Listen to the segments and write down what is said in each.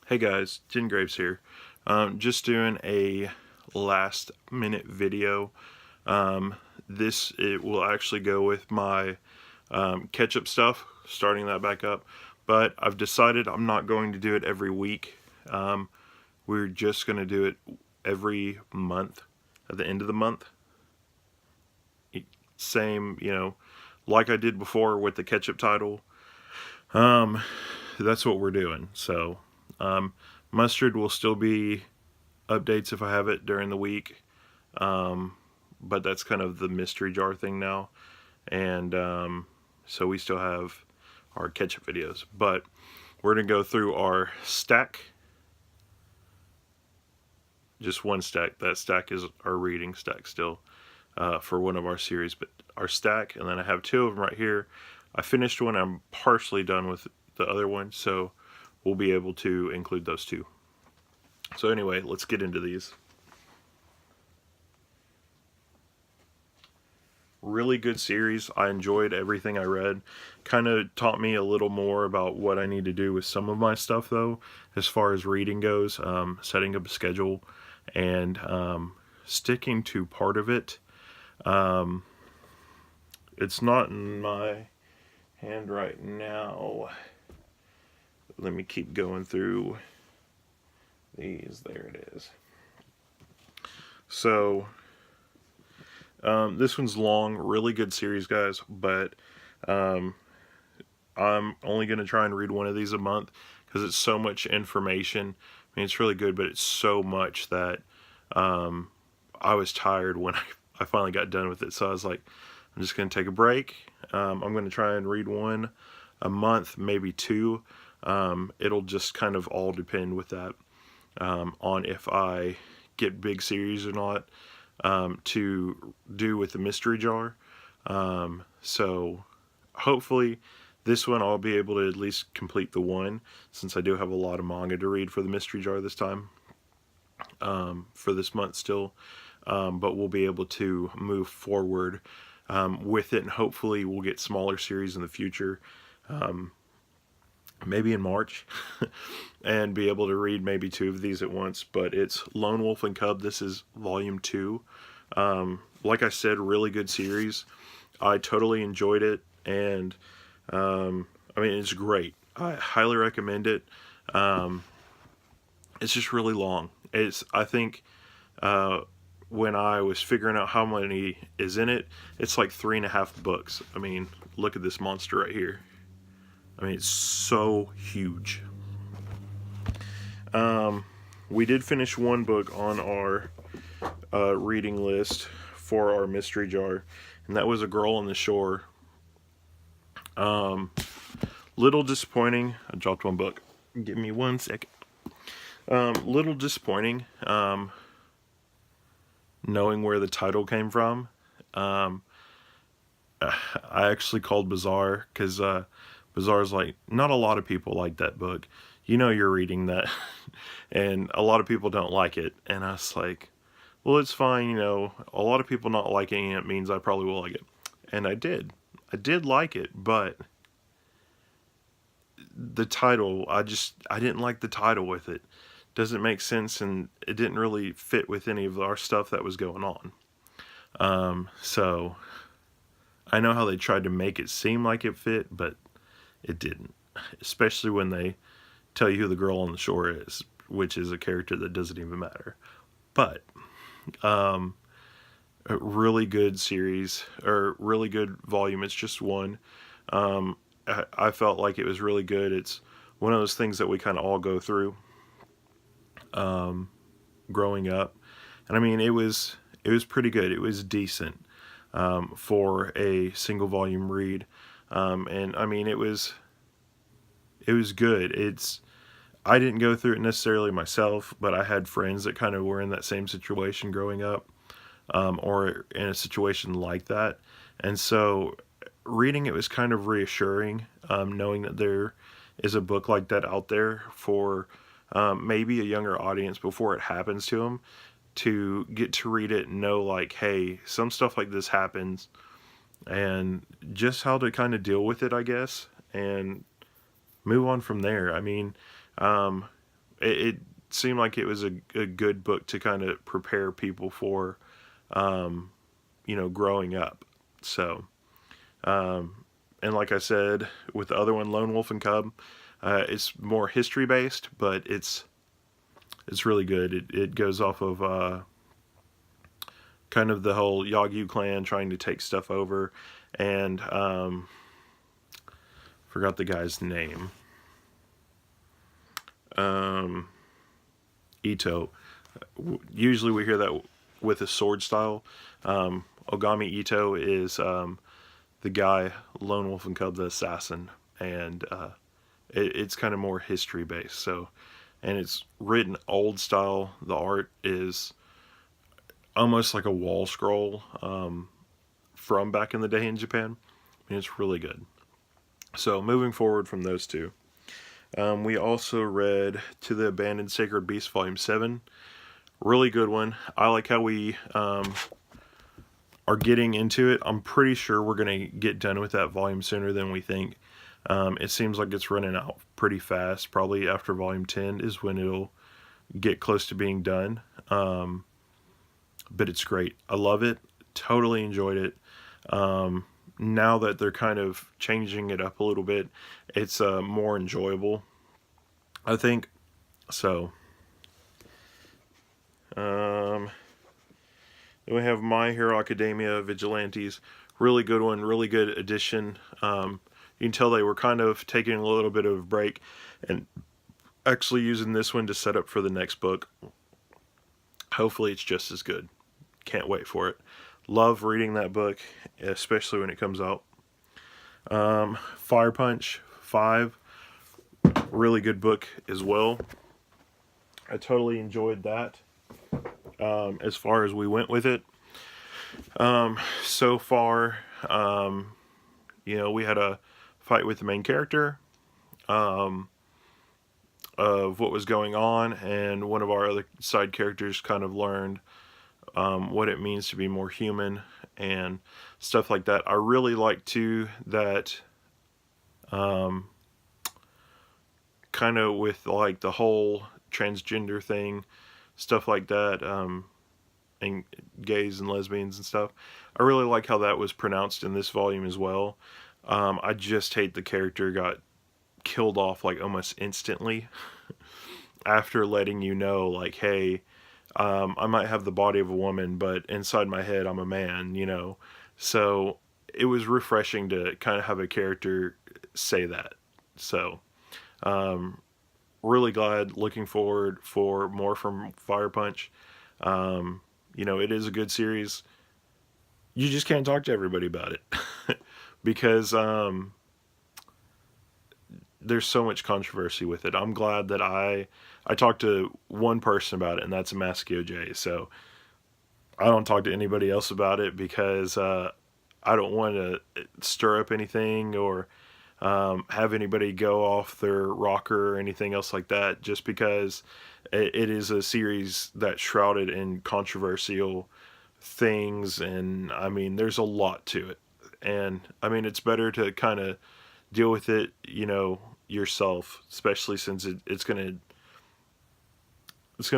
Hey guys, Jen Graves here. Just doing a last minute video. It will actually go with my Ketch-Up stuff, starting that back up. But I've decided I'm not going to do it every week. We're just going to do it every month, at the end of the month. Same, like I did before with the Ketch-Up title. That's what we're doing. So, mustard will still be updates if I have it during the week. But that's kind of the mystery jar thing now. And so we still have our Ketch-Up videos. But we're going to go through our stack. Just one stack. That stack is our reading stack still for one of our series. But our stack, and then I have two of them right here. I finished one. I'm partially done with the other one. So we'll be able to include those two. So anyway, let's get into these. Really good series. I enjoyed everything I read. Kind of taught me a little more about what I need to do with some of my stuff though, as far as reading goes, setting up a schedule and sticking to part of it. It's not in my hand right now. Let me keep going through these. There it is. So this one's long, really good series, guys, but I'm only going to try and read one of these a month because it's so much information. I mean, it's really good, but it's so much that I was tired when I finally got done with it. So I was like, I'm just going to take a break. I'm going to try and read one a month, maybe two. It'll just kind of all depend with that on if I get big series or not to do with the mystery jar. So hopefully this one I'll be able to at least complete the one, since I do have a lot of manga to read for the mystery jar this time, for this month still. But we'll be able to move forward with it, and hopefully we'll get smaller series in the future. Maybe in March, and be able to read maybe two of these at once. But it's Lone Wolf and Cub. This is volume 2. Like I said, really good series. I totally enjoyed it, and I mean, it's great. I highly recommend it. It's just really long. I think when I was figuring out how many is in it, it's like 3.5 books. I mean, look at this monster right here. I mean, it's so huge. We did finish one book on our reading list for our mystery jar, and that was A Girl on the Shore. Little disappointing. I dropped one book. Give me 1 second. Little disappointing knowing where the title came from. I actually called Bizarre because Bizarre's like, not a lot of people like that book. You know you're reading that. And a lot of people don't like it. And I was like, well, it's fine, a lot of people not liking it means I probably will like it. And I did. I did like it, but the title, I didn't like the title with it. Doesn't make sense, and it didn't really fit with any of our stuff that was going on. So I know how they tried to make it seem like it fit, but it didn't, especially when they tell you who the girl on the shore is, which is a character that doesn't even matter. But a really good series, or really good volume. It's just one. I felt like it was really good. It's one of those things that we kind of all go through growing up, and I mean, it was pretty good. It was decent for a single volume read, and I mean, it was good. I didn't go through it necessarily myself, but I had friends that kind of were in that same situation growing up, or in a situation like that, and so reading it was kind of reassuring, knowing that there is a book like that out there for maybe a younger audience before it happens to them, to get to read it and know, like, hey, some stuff like this happens, and just how to kind of deal with it, I guess, and move on from there. I mean, it seemed like it was a good book to kind of prepare people for, growing up. So, and like I said, with the other one, Lone Wolf and Cub, it's more history based, but it's really good. It goes off of kind of the whole Yagyu clan trying to take stuff over, and forgot the guy's name. Ito. Usually we hear that with a sword style. Ogami Ito is the guy, Lone Wolf and Cub, the assassin, and it's kind of more history based. So, and it's written old style. The art is almost like a wall scroll from back in the day in Japan. I mean, it's really good. So, moving forward from those two, we also read To the Abandoned Sacred Beast, Volume 7. Really good one. I like how we are getting into it. I'm pretty sure we're going to get done with that volume sooner than we think. It seems like it's running out pretty fast. Probably after Volume 10 is when it'll get close to being done. But it's great. I love it. Totally enjoyed it. Now that they're kind of changing it up a little bit, it's more enjoyable, I think. So, then we have My Hero Academia Vigilantes. Really good one, really good addition. You can tell they were kind of taking a little bit of a break and actually using this one to set up for the next book. Hopefully it's just as good. Can't wait for it. Love reading that book, especially when it comes out. Fire Punch 5, really good book as well. I totally enjoyed that. As far as we went with it, so far, we had a fight with the main character of what was going on, and one of our other side characters kind of learned what it means to be more human and stuff like that. I really like too that kind of with like the whole transgender thing, stuff like that, and gays and lesbians and stuff. I really like how that was pronounced in this volume as well. I just hate the character got killed off like almost instantly after letting you know, like, hey, I might have the body of a woman, but inside my head I'm a man, So it was refreshing to kind of have a character say that. So really glad, looking forward for more from Fire Punch. It is a good series. You just can't talk to everybody about it because there's so much controversy with it. I'm glad that I talked to one person about it, and that's Masakio J. So I don't talk to anybody else about it because I don't want to stir up anything or have anybody go off their rocker or anything else like that, just because it is a series that's shrouded in controversial things, and I mean there's a lot to it, and I mean it's better to kind of deal with it yourself, especially since it's gonna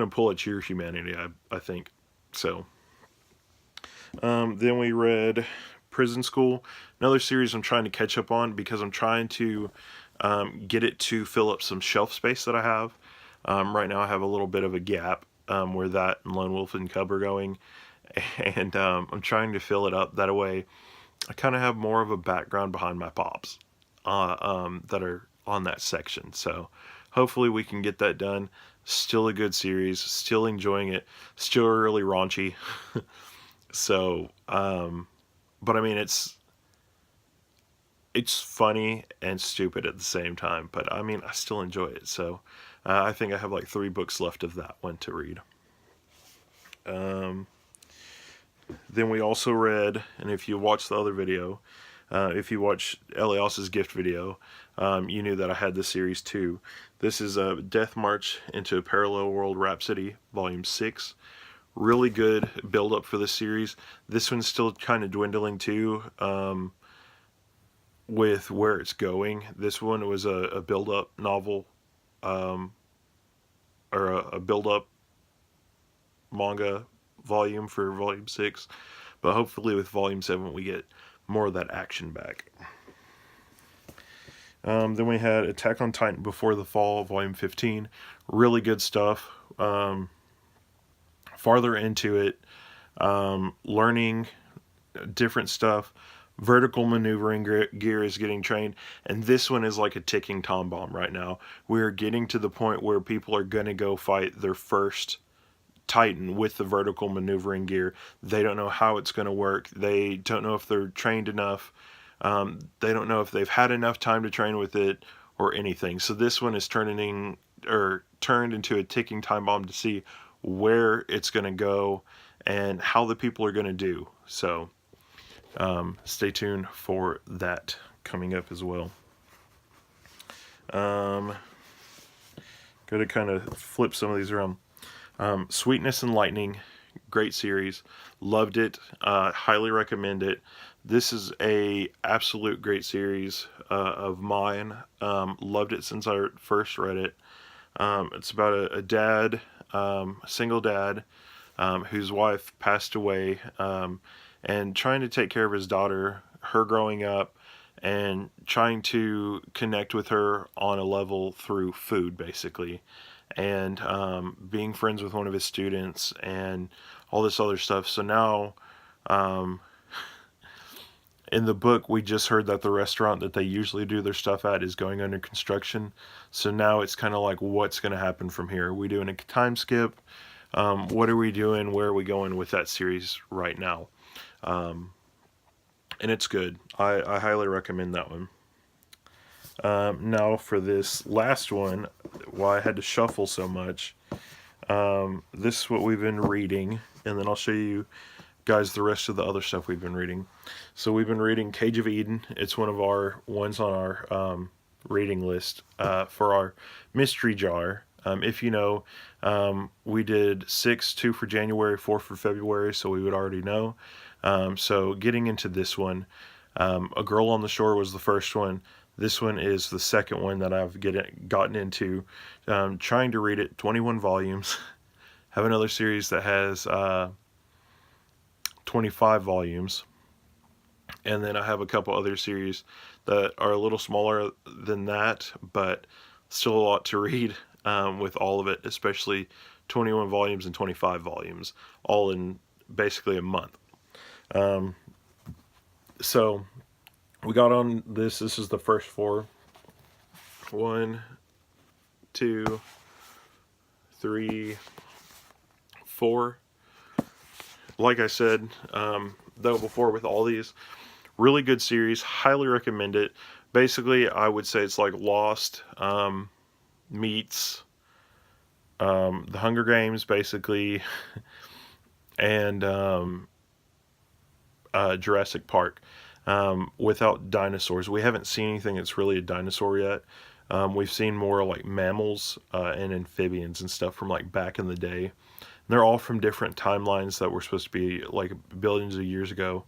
pull at your humanity, I think. So then we read Prison School, another series I'm trying to catch up on because I'm trying to get it to fill up some shelf space that I have. Right now I have a little bit of a gap where that and Lone Wolf and Cub are going, and I'm trying to fill it up. That way I kind of have more of a background behind my pops that are on that section. So hopefully we can get that done. Still a good series, still enjoying it, still really raunchy. So but I mean it's funny and stupid at the same time, but I mean I still enjoy it. So I think I have like 3 books left of that one to read. Then we also read, and if you watched the other video, if you watch Elias's gift video, you knew that I had this series too. This is a Death March into a Parallel World Rhapsody, Volume 6. Really good build up for this series. This one's still kind of dwindling too, with where it's going. This one was a build up novel, or a build up manga volume for volume 6, but hopefully with volume 7 we get more of that action back. Then we had Attack on Titan Before the Fall, volume 15. Really good stuff. Farther into it, learning different stuff. Vertical maneuvering gear is getting trained, and this one is like a ticking time bomb right now. We're getting to the point where people are going to go fight their first Titan with the vertical maneuvering gear. They don't know how it's going to work. They don't know if they're trained enough. They don't know if they've had enough time to train with it or anything. So this one is turned into a ticking time bomb to see where it's going to go and how the people are going to do. So stay tuned for that coming up as well. Going to kind of flip some of these around. Sweetness and Lightning, great series. Loved it. Highly recommend it. This is a absolute great series of mine. Loved it since I first read it. It's about a dad, a single dad, whose wife passed away, and trying to take care of his daughter, her growing up, and trying to connect with her on a level through food, basically. And being friends with one of his students and all this other stuff. So now, in the book, we just heard that the restaurant that they usually do their stuff at is going under construction. So now it's kind of like, what's going to happen from here? Are we doing a time skip? What are we doing? Where are we going with that series right now? And it's good. I highly recommend that one. Now for this last one, why I had to shuffle so much. This is what we've been reading, and then I'll show you guys the rest of the other stuff we've been reading. So we've been reading Cage of Eden. It's one of our ones on our reading list for our mystery jar. If you know, we did 6, 2 for January, 4 for February, so we would already know. So getting into this one, A Girl on the Shore was the first one. This one is the second one that I've gotten into. Trying to read it, 21 volumes. Have another series that has 25 volumes. And then I have a couple other series that are a little smaller than that, but still a lot to read with all of it, especially 21 volumes and 25 volumes, all in basically a month. So we got on this. This is the first 4. 1, 2, 3, 4. Like I said, though before with all these, really good series. Highly recommend it. Basically, I would say it's like Lost meets The Hunger Games, basically, and Jurassic Park. Without dinosaurs. We haven't seen anything that's really a dinosaur yet. We've seen more like mammals and amphibians and stuff from like back in the day. And they're all from different timelines that were supposed to be like billions of years ago.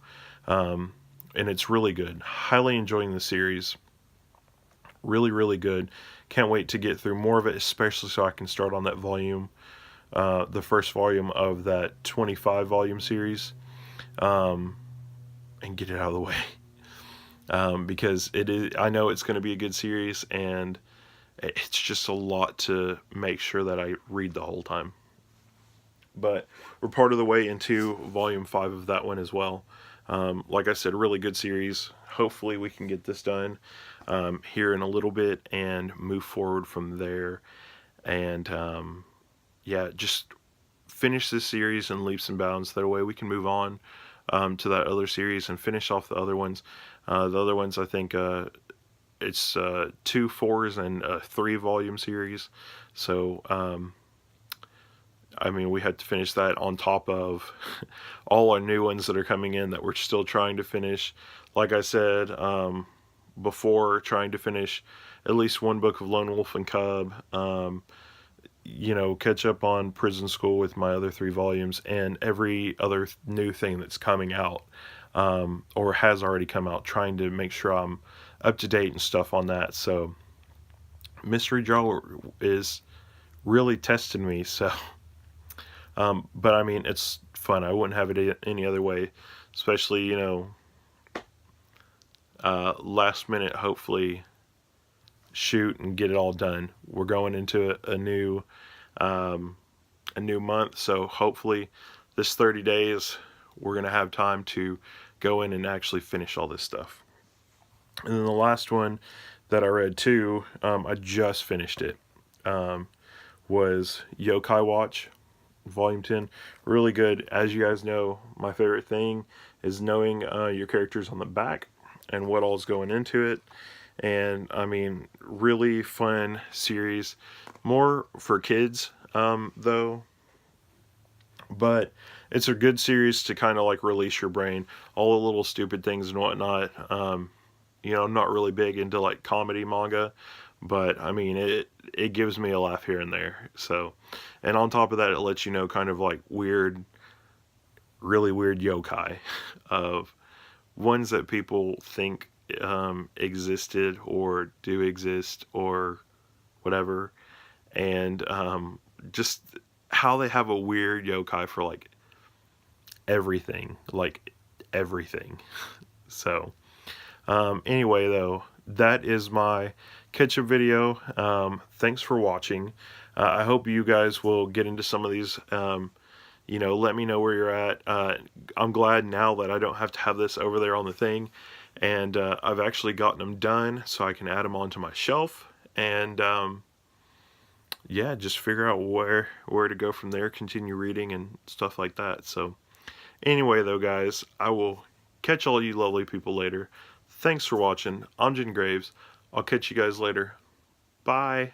And it's really good. Highly enjoying the series. Really, really good. Can't wait to get through more of it, especially so I can start on that volume, the first volume of that 25 volume series. And get it out of the way, because it is. I know it's going to be a good series, and it's just a lot to make sure that I read the whole time. But we're part of the way into volume 5 of that one as well. Like I said, really good series. Hopefully we can get this done here in a little bit and move forward from there. And yeah, just finish this series in leaps and bounds. That way we can move on to that other series and finish off the other ones. The other ones, I think it's 2 4s and a 3 volume series. So I mean, we had to finish that on top of all our new ones that are coming in that we're still trying to finish. Like I said before, trying to finish at least one book of Lone Wolf and Cub. You know, catch up on Prison School with my other 3 volumes, and every other new thing that's coming out or has already come out, trying to make sure I'm up to date and stuff on that. So Mystery Jar is really tested me. So, but I mean, it's fun. I wouldn't have it any other way, especially, you know, last minute, hopefully, shoot and get it all done. We're going into um, a new month, so hopefully this 30 days we're gonna have time to go in and actually finish all this stuff. And then the last one that I read too, I just finished it, um, was Yokai Watch Volume 10. Really good. As you guys know, my favorite thing is knowing your characters on the back and what all's going into it. And I mean, really fun series. More for kids, though. But it's a good series to kind of like release your brain. All the little stupid things and whatnot. You know, I'm not really big into like comedy manga, but I mean, it gives me a laugh here and there. So, and on top of that, it lets you know kind of like weird, really weird yokai of ones that people think existed or do exist or whatever, and just how they have a weird yokai for like everything. So anyway, though, that is my Ketch-Up video. Thanks for watching. I hope you guys will get into some of these. You know, let me know where you're at. I'm glad now that I don't have to have this over there on the thing. And I've actually gotten them done so I can add them onto my shelf. And yeah, just figure out where to go from there, continue reading and stuff like that. So anyway, though, guys, I will catch all you lovely people later. Thanks for watching. I'm Jen Graves. I'll catch you guys later. Bye.